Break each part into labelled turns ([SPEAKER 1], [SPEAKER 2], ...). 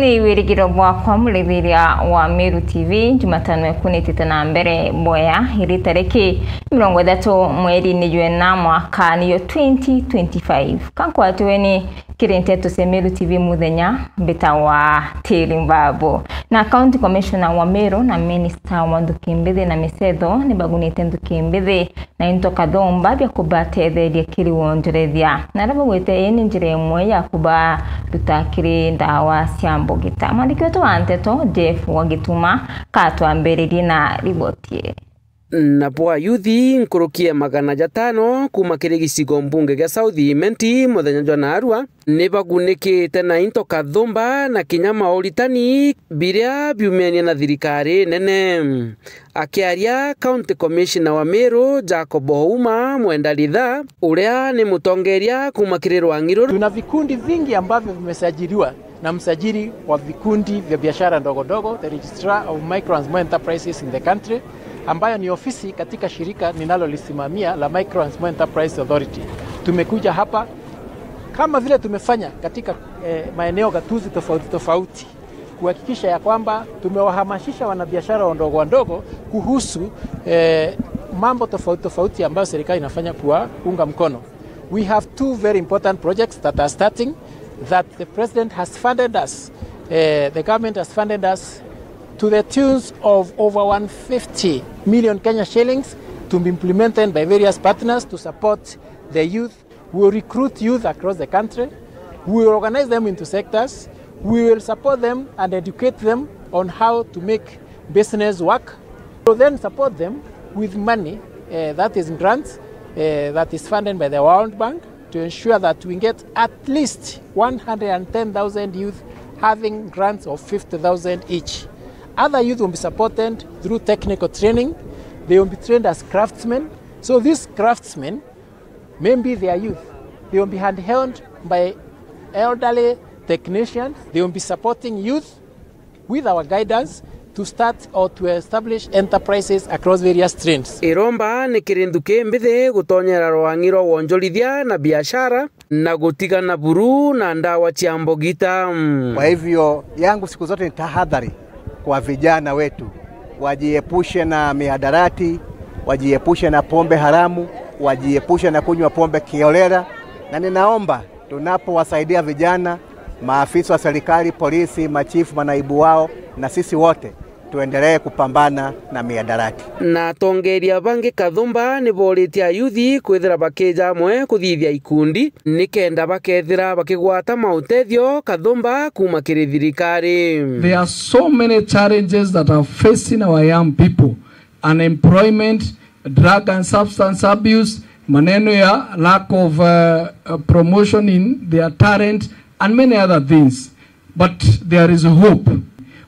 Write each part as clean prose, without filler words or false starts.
[SPEAKER 1] Ni wirigiro bwakwa murithiria wa Meru TV Jumatano ekunitite na mbere boya iri tariki 30 mweri ni Jwena mwaka niyo 2025 kankwatweni kirinteto se Meru TV muthenya bitawa Tirimbabu na County Commissioner wa Meru na Minister wa Ndukimbithi na Misetho ni bagunite Ndukimbithi na into Kathomba bya kubatetheria kiri wonjorethia na rabagwete eni njire imwe ya kuba rutakiri ndawa cia mbogita. Mwandiki wetu wa Nteto Jeff Wagituma katwambiririe na riboti.
[SPEAKER 2] Na bwa yuthi nkurukia 500 kuma kiri gicigo mbunge gya South Imenti muthenya jwa Narua ni bagunikite na into Kathomba na kinyama uritani biria biumenia na thirikari nene. Akiaria County Commissioner wa Meru Jacob Ouma Mwendalitha uria ni mutongeria kuma kiri Rwang'iro.
[SPEAKER 3] Tuna vikundi vingi ambavyo vimesajiliwa na msajili wa vikundi vya biashara ndogo ndogo, the Registrar of Micro and Small Enterprises in the country, ambayo ni ofisi katika shirika ninalolisimamia la Micro and Small Enterprise Authority. Tumekuja hapa kama vile tumefanya katika maeneo gatuzi tofauti tofauti kuhakikisha ya kwamba tumewahamasisha wanabiashara wadogo kuhusu mambo tofauti tofauti ambayo serikali inafanya kuwaunga mkono. We have two very important projects that are starting that the president has funded us. The government has funded us to the tunes of over 150 million Kenya shillings to be implemented by various partners to support the youth. We will recruit youth across the country. We will organize them into sectors. We will support them and educate them on how to make business work. We will then support them with money that is in grants that is funded by the World Bank to ensure that we get at least 110,000 youth having grants of 50,000 each. Other youth will be supported through technical training. They will be trained as craftsmen. So these craftsmen, maybe they are youth. They will be handheld by elderly technicians. They will be supporting youth with our guidance to start or to establish enterprises across various streams.
[SPEAKER 2] Iromba ni kirinduke mbithi gutonyera Rwang'iro wonjorithia na biashara na gutigana buru na ndawa cia mbogita.
[SPEAKER 4] Kwa hivyo yangu siku zote ni tahadhari kwa vijana wetu, wajiepushe na mihadarati, wajiepushe na pombe haramu, wajiepushe na kunywa pombe kiholela, na ninaomba tunapowasaidia vijana, maafisa wa serikali, polisi, machifu, manaibu wao na sisi wote tuendelee kupambana na mihadarati.
[SPEAKER 2] Na tongeria bangi Kathomba ni boritia yuthi kwithira bakija mwe kuthithia ikundi nikenda bakethira bakigwata mautethio Kathomba kuma kiri thirikari.
[SPEAKER 5] There are so many challenges that are facing our young people: unemployment, drug and substance abuse, maneno ya lack of promotion in their talent and many other things. But there is hope.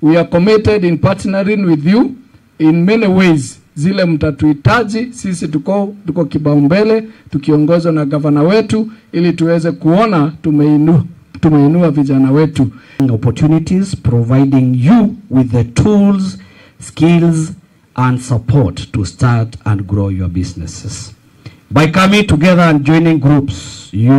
[SPEAKER 5] We are committed in partnering with you in many ways. Zile mtatuhitaji, sisi tuko kibaumbele tukiongozwa na gavana wetu ili tuweze kuona tumeinua vijana wetu.
[SPEAKER 6] Opportunities, providing you with the tools, skills and support to start and grow your businesses. By coming together and joining groups, you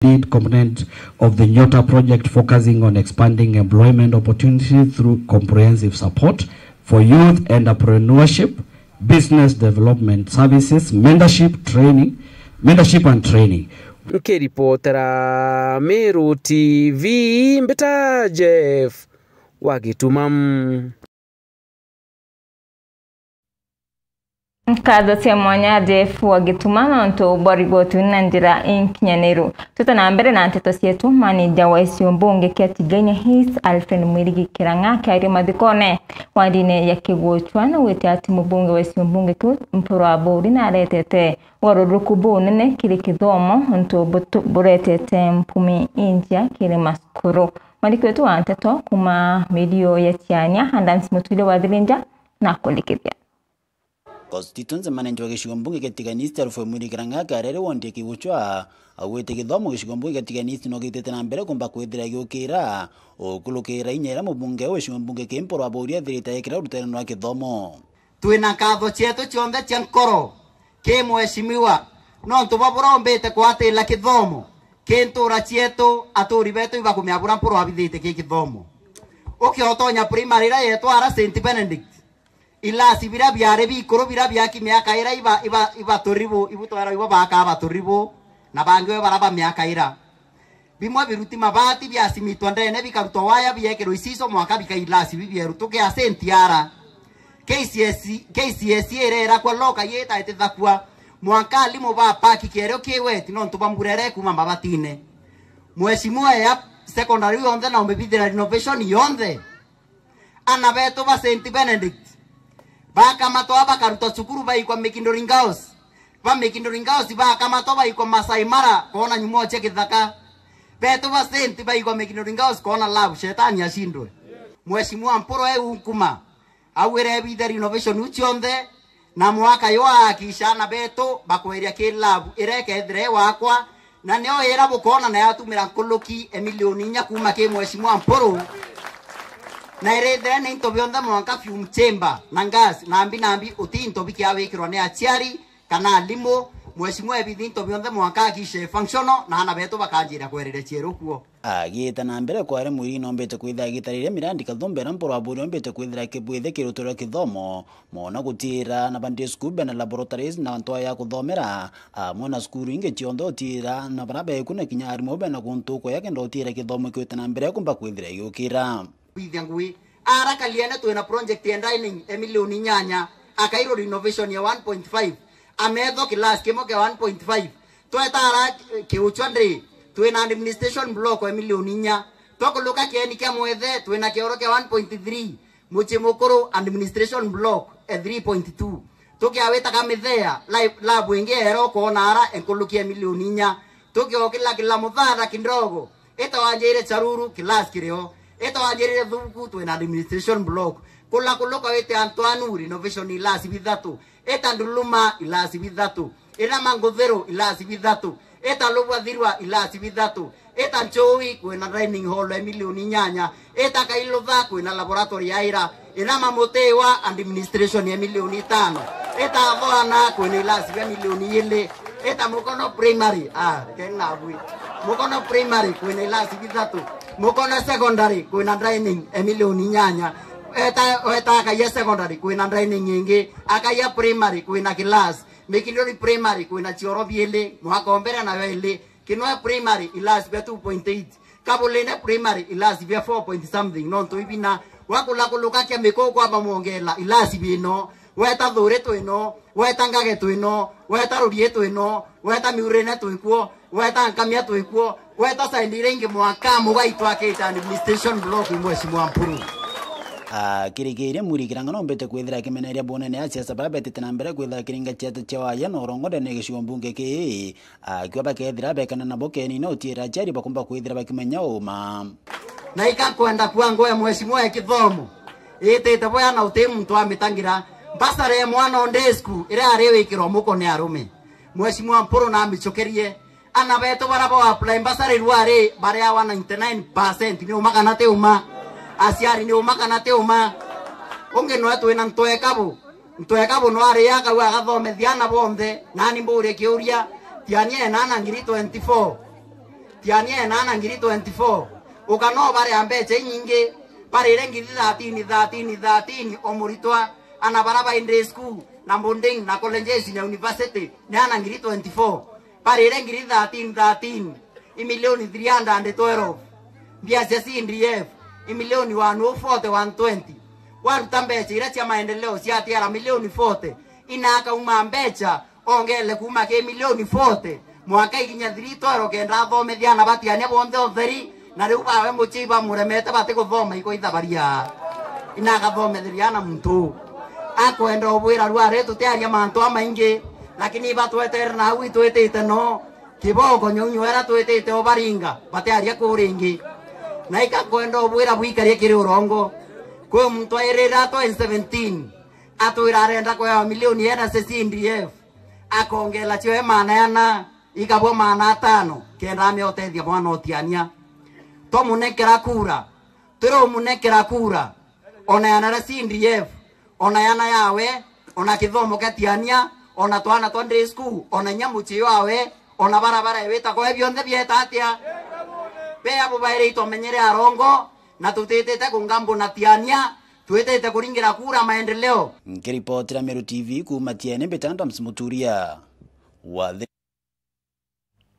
[SPEAKER 6] lead component of the Nyota project, focusing on expanding employment opportunities through comprehensive support for youth entrepreneurship, business development services, mentorship and training.
[SPEAKER 2] Nkiripotera Meru TV mbita Jeff Wagituma.
[SPEAKER 1] Kada cia mwanya Jeff Wagituma nto borigotu na njira inkinyanero tutana mbere na Nteto cietu manager wa icio mbunge kia Tigania His Alfred Mwirigi Kirang'a kairi mathikone wadine ya kigwachwa na wete ati mbunge wa icio mbunge ku mporo aburi na aretete waruruku bunene kiri kithomo nto buretete mpumi injia kiri maskuru. Mwandiki wetu wa Nteto kuma medio ya Tiania Handans Mutule wa Thirinja na kulikiria.
[SPEAKER 7] Constituency manager wa gĩcigo mbunge gĩa Tigania Alfred Mwirigiranga karere wonde kĩguchwa agwĩte gĩthomo gĩcigo mbunge gĩa Tigania no gĩtete na mbere kumba kwithira gĩũkĩra ũkulũkĩra inyera mũbunge wa gĩcigo mbunge kĩmporo abũria thirita yekĩra ũrutani wa gĩthomo.
[SPEAKER 8] Twina katho chetu chionde cia nkoro ke mheshimiwa no tubaburombete kwatĩla gĩthomo kĩntũra chetu atũri betu ibakumyabura mporo abithite gĩthomo ukiotonya primary ra yetwara St Benedict ilasi bira byare bikoro bira byaki myaka ira iba toribo ibutwara ibo baka batoribo na bangiwe baraba myaka ira bimwe biruti mabati byasimitwa ndene bikaruto waya byekero isiso mwaka bikailasi bibyeru tuke asentiara KCSE era kwa loka yeta etethakwa mwaka limo ba paki kero kiweti no ntubamburere kuma mabatine mheshimiwa ya secondary yonde na umbibithira renovation yonde ana beto ba St Benedict baka matoa bakaruta cukuru baikwa Mekindori Girls ba Mekindori Girls baka matoa baikwa Masai Mara kona nyumo che githaka beto ba St baikwa Mekindori Girls kona love shetani ashindwe mheshimiwa mporo ukuma awire bithira renovation uchionde na mwaka yo akishana beto bakweria ke love ireke thre wakwa na neo era bukona na yatumira nkuluki emilioni nya kuma ke mheshimiwa mporo na irethere ni ntobionda mwanka fium chamber na gas nambi utinto bikiawikirwa ni aciari kana limo mheshimiwa ebithi ntobionda mwanka akishe functional na hana beto bakanjira kwerere ciero kuo
[SPEAKER 7] agita na mbere kware mwiri nombete kwitha gitarire mirandi kathombera mporo aburi nombete kwithira kibwithe kirutoro kithomo mona gutira na bande school na laboratories na ntoya ya kuthomera mona skuru inge ciondo tira na barabe kuna kinyari mobe na kuntuko yake ndo tira kithomo kwita na mbere kumba kwithira yukira
[SPEAKER 8] bithangui ara kaliana twina project ya dining emilioni nyanya akairo renovation ya 1.5 ametho class kimo ke 1.5 twetara kiuchwandri twina administration block emilioni nya tokuluka kieni kia mwethe twina kioro ke 1.3 muchimukuru administration block 3.2 tukiaweta kamithea lab wenge ero kona ara enkulukia milioni nya tukiokila kila muthara kindogo etawanjire charuru class kireo eto ajere dhuku twina administration block kula kuluka wete Antoine renovation ilasi bithatu eta nduluma ilasi bithatu era mangothero ilasi bithatu eta lobwa dhirwa ilasi bithatu eta nchoi kwina dining hall emilioni nyanya eta kailo tha kwina laboratory yaira era mamotewa administration ya milioni 5 eta thona kwina ilasi ya milioni 2 eta mukono primary kenabwi mukono primary kwina ilasi bithatu mukono secondary kwina dining emilioni nyanya eta akaya secondary kwina dining nyingi akaya primary kwina class Mekindori primary kwina chioro biele mwakombera na wele kinwa primary ilasi bia 2.8 kabulene primary ilasi bia 4 point something non to ibina wakula kuluka kia mikoko aba muongela ilasi bino weta dhure twino weta ngage twino weta rurie twino weta miurene twikuo weta nkamia twikuo weta saindire ingi mwaka mugaitwa kita administration block mheshimiwa mpuru
[SPEAKER 7] kirigire Mwirigiranga nombete kwithira kimeneria bonene ya siasa barabete na mbere kwithira kiringa chete chawaya no rongo ne gĩcigo mbunge ki kiwa bakethira bekana na bokeni no tira jari bakumba kwithira bakimenya uma
[SPEAKER 8] na ikakwenda kwangu ya mheshimiwa kithomo itete boya na utemu mtu ametangira basare mwana ondesku ire arewikirwo muko ne arume mheshimiwa mporo na michokerie ana beto barabo apply basare ruare bare awa 99% ni umaka te uma asiari ni umaka te uma onge no atwena ntoekabo no are yaka wa gathome thiana bonde nani mbure kiuria tianie nana ngiri 24 tianie nana ngiri 24 ukano bare ambeche nyingi bare rengi 13 omuritwa ana baraba in school na bonding na colleges na university nana ngiri 24 bare rengi 13 imilioni 312 biasa si ndf imilioni 140 120 warutambecha ira cha maendeleo cia tiara milioni 40 inaka umambecha ongele kuma ke milioni 40 mwaka ikinya 3 kenda thomethia na batiania bonde otheri na riu bawe muchiba muremete bate guthoma iko ithabaria inaka thometheria na muntu akwenda obwira rware tutiaria mantu amaingi lakini batwetere na hu itwetete no kiboko nyonywera twetete obaringa batiaria kuringi na ikakwenda obwira bwikaria kiri urongo kwa mtu airira to 17 atwira arenda kwa milioni ena CNDF akongela chwe mana yana ikabwo mana 5 kenda ameotethia mwana otiania to munekera kura tero munekera kura ona yana CNDF ona yana yawe ona kithomo katiania ona twana twande school ona nyamuchi yawe ona barabara weta kwa byonthe byetatia be abo baire itomenyere arongo na tutetete kungambo na tiania tuetete kuringira kura maendeleo.
[SPEAKER 7] Nkiripotira Meru TV kuma Tiene Betanda Msimuturia wa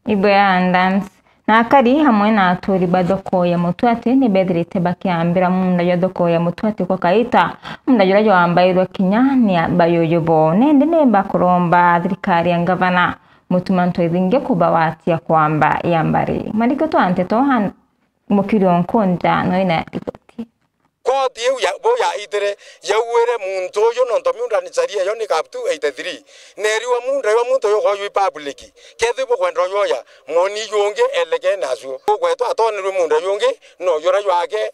[SPEAKER 1] Iboya Andams na akari hamwe na aturi badoko ya Mutwate ni bethirite bakiambira munda ya thoko ya Mutwate kwa kaita munda jura wambairwo kinya ni bayoyobo nende ne bakuromba thirikari ya gavana mutumanto ithinge kubawatia kwamba yambari mariko to anteto han mukiro nkonja no ina ripoti
[SPEAKER 9] koti ya boya itere ya were muntu yo no to miunda ni charia yo ni kaptu 83 neriwa munda yo muntu yo koyu public kethu bo kwendro yo ya moni yonge elege nazo kwetu atonirwe munda yonge no yora yake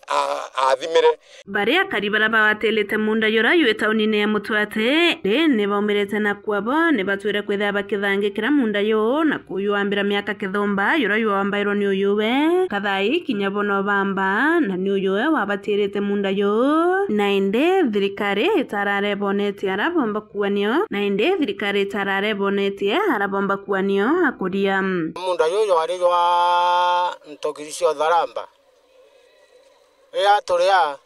[SPEAKER 9] athimire
[SPEAKER 10] baria karibara bawatelete munda yora yu taunine ya Mutwate ne baumirete na kwabo ne batwire kwetha bakithange kira munda yo na kuyuambira miaka kithomba yora yu ambairo ni uyuwe kathai kinyabono bamba na ni uyuwe wabatirete munda yo nainde thirikari itarare boneti arabomba kuanio nainde thirikari itarare boneti arabomba kuanio akuria
[SPEAKER 11] munda yo ari yo ntokirisio dharamba ya toria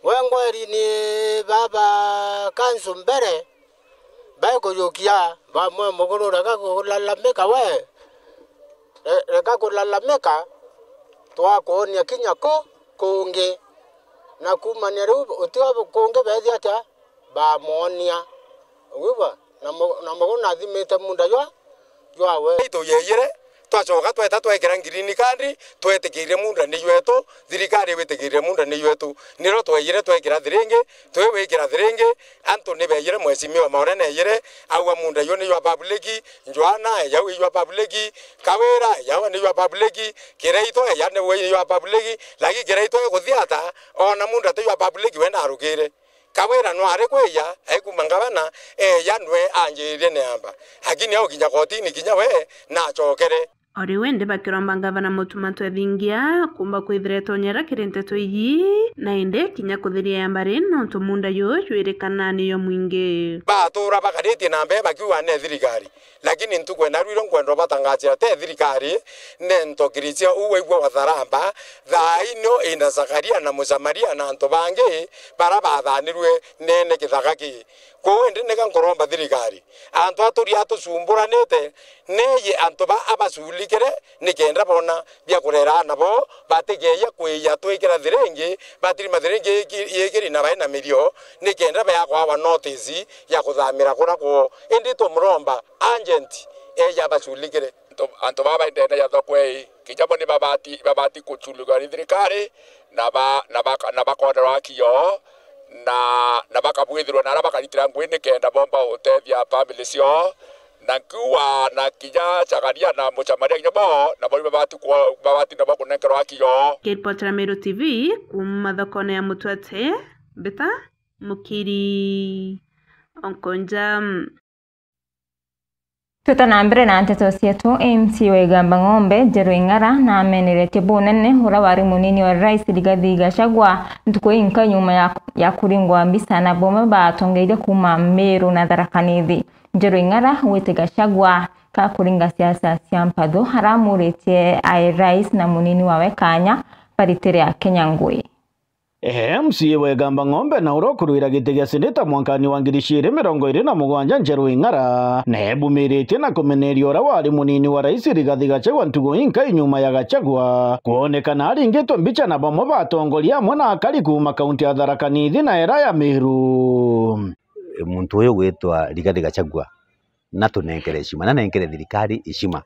[SPEAKER 11] wengweri ni baba kansu mbere baiko yokia ba mwe mogoro raka kulalameka we reka kulalameka toa kuonia kinyako konge na kumania ru utiwa konge bethi ata ba monia uba na mogona thimete munda yo awe
[SPEAKER 9] ito yeyere twacoka tweta twekera ngirini kandi twetikire munda ni ywetu thirikari wetikire munda ni ywetu niro tweyire twekera thiringi twewekera thiringi antu ni beyire mwesimi wa maore neyire awa munda yo ni ywa public njwana yawe ywa public kawera yawe ni ywa public kireito ya ne we ywa public lagi kireito guthiata ona munda te ywa public we na arugire kawera no are kweya ekumangabana yanwe anjire neamba hakini au kinya kotini kinya we na chokere
[SPEAKER 10] ori wende bakiromba ngavana mutumanto ethingia kumba kwithire tonyera kirente toyi na inde kinya kuthiria yambari no tumunda yo ywerekana ni yo mwinge
[SPEAKER 9] batura bakariti na mbe bakiwa ne thirikari lakini ntukwe na rwiro nkwendo batangachira te thirikari ne ntokiritia uwe igwa watharamba thaino ina Zakaria na Muzamaria na anto bange bara bathanirwe nene kithagaki ko ndi ne kankoromba thirikari anto aturi atucumburanite neye anto ba abasulikere nikenda bona bya kurera nabo bategeya kweya twekera thirengi batiri mathirengi yekiri na baina mirio nikenda ba kwa notice ya kuthamira kura ko indi to muromba agent eya basulikere anto baba ndenda ya thokwe kijabo ni babati kuchuluga thirikari na bakonda wakio na bakabwithirwa na bakaritira ngwini kenda bomba utethia family cio na kuwa na kija Zakaria na Muzamaria nyabo na bali babati na bakunenkerwa akio
[SPEAKER 10] Kiripotera Meru TV kuma thokone ya Mutwate beta mukiri onkonja
[SPEAKER 1] tutanambere na nteto cietu MC Wegamba Ng'ombe Njero Ing'ara na amenerete bunene hura wari munini wa Rais Rigathi Gachagua ntuko inka nyuma ya kuringwa mbisa na boma batongeire kuma Meru na Tharaka Nithi Njero Ing'ara wete Gachagua ka kuringa siasa cia mpatho haramurite ai Rais na munini wawe Kanya baritere ya Kenya Ngui
[SPEAKER 12] MC Wegamba Ng'ombe na urokuruira gite gia seneta mwankani wa 2027 Njero Ing'ara na ebumirite na kumeneria ora wari munini wa Rais Rigathi Gachagua ntugo inka inyuma ya Gachagua kuonekana aringitwo mbica na bamwe batongoria amwe na akari kuma kaunti ya Tharaka Nithi na era ya Meru
[SPEAKER 13] muntu uyu gwitwa Rigathi Gachagua na tunenkere cima na nenkere thirikari icima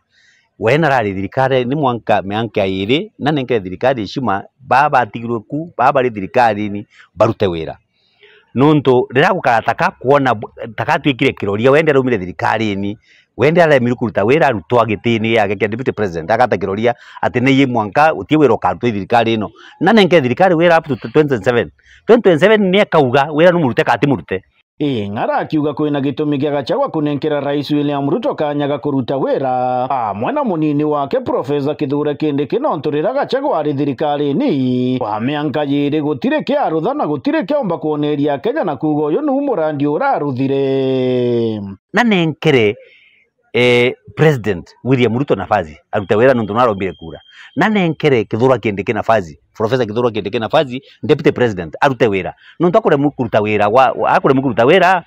[SPEAKER 13] wena rari thirikari ni mwanka mianka iri na nenkere thirikari icima baba atigirwe ku baba ri thirikari ni barute wira nonto rira gukarataka kuona takatwikire kiroria wende rumire thirikari ni wende ala mirukuruta wera arutwa gitini yake kia deputy president akata kiroria ati ni mwanka utie wero karutwa thirikari ino na nenge thirikari wera up to 2027 ni akauga wera numurute kati murute
[SPEAKER 12] Ng'ara akiuga kwina gitumi gia Gachagua kunenkera Rais William Ruto kanyaga kuruta wera mwana munini wake Profesa Kithure Kindiki nonturira Gachagua ari thirikari ni wa mianka yiri gutire kia arutha na gutire kia omba kuoneria Kenya na kuga uyu ni umurandi uraruthire
[SPEAKER 13] na nenkere President William Ruto nafasi aruta wera nontu narombire kura na nenkere Kithure Kindiki nafasi Profesa Kithure Kindiki nafasi Deputy President arute wera nontu akore mukuruta wera akore mukuruta wera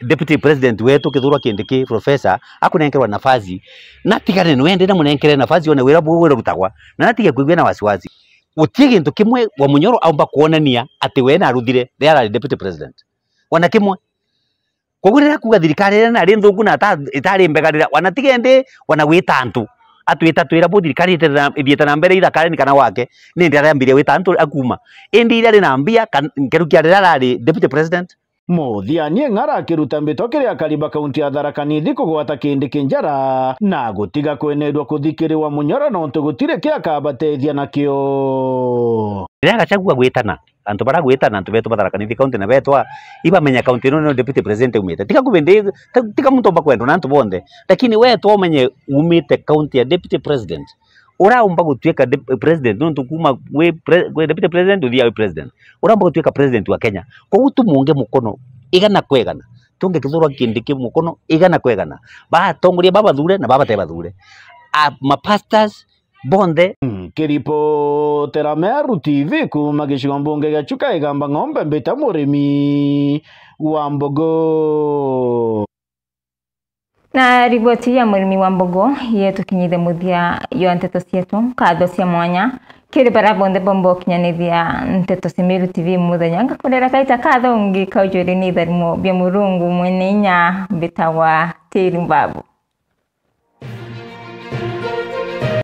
[SPEAKER 13] Deputy President wetu Kithure Kindiki Profesa akunenkerwa nafasi na tigane nwende na munenkere nafasi one wera bwo rutagwa na natige kwigwe na wasiwasi utie gintu kimwe wa munyoro aumba kuonania ati wena aruthire there Deputy President wana kimwe kogurira kuga thirikari na ri nthungu na itari mbegarira wanatigende wanawita antu atwita twira bo thirikari ithieta na mbere ithakari kana wake ni ndi arambire wita antu akuma indi iri na mbia ngerukia rari Deputy President
[SPEAKER 12] Muthiani Ng'ara akiruta mbito kiria Kariba kaunti ya Tharaka Nithi kugwata Kindiki njara na gutiga kwenerwa kuthikiriwa munyoro nontu gutire kia kabatethia nakio
[SPEAKER 13] rira Gachagua gwitana antu bara gwitana antu betu Tharaka Nithi kaunti na betwa iba menya kaunti no Deputy President umite tika kubende tika muntu omba kwenda na antu bonde lakini wetu umenye umite kaunti ya Deputy President uraumba gutweka president nontu kuma we Deputy President uthia we president uraumba gutweka president wa Kenya ko tumunge mukono igana kwegana tunge Kithure Kindiki mukono igana kwegana ba tongoria baba thure na baba te bathure ma pastors bonde
[SPEAKER 12] kiripotera Meru TV kuma gicigo mbunge gia Chuka Igamba Ng'ombe mbita murimi wa Mbogo
[SPEAKER 1] na riboti ya murimi wa Mbogo yetu kinyithe muthia yo nteto cietu katho cia mwanya kiri bara bonde bombo kinyanithia nteto cia Meru TV muthenya ngakurera kaita katho ngi kaujuri ni tharimo bia murungu mwene inya bitawa Tiri Mbabu.